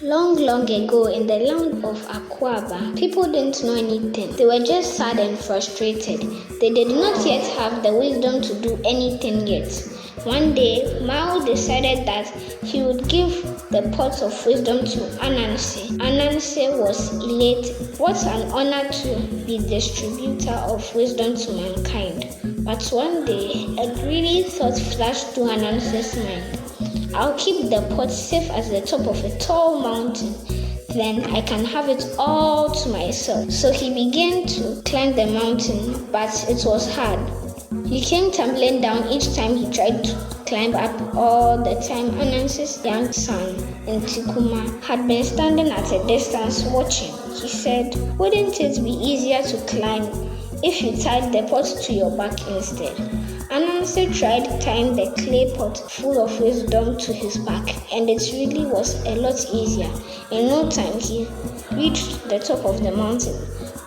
Long, long ago, in the land of Akwaba, people didn't know anything. They were just sad and frustrated. They did not yet have the wisdom to do anything yet. One day, Mao decided that he would give the pot of wisdom to Anansi. Anansi was elated. What an honor to be distributor of wisdom to mankind. But one day, a greedy thought flashed through Anansi's mind. I'll keep the pot safe at the top of a tall mountain. Then I can have it all to myself. So he began to climb the mountain, but it was hard. He came tumbling down each time he tried to climb up. All the time, Anansi's young son, Ntikuma, had been standing at a distance watching. He said, "Wouldn't it be easier to climb if you tied the pot to your back instead?" Anansi tried tying the clay pot full of wisdom to his back, and it really was a lot easier. In no time, he reached the top of the mountain.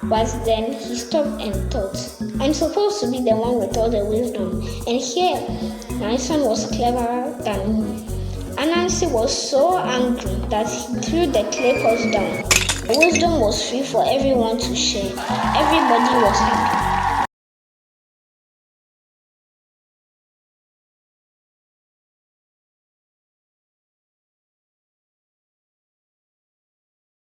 But then he stopped and thought, "I'm supposed to be the one with all the wisdom, and here my son was cleverer than me." Anansi was so angry that he threw the clay pot down. The wisdom was free for everyone to share. Everybody was happy.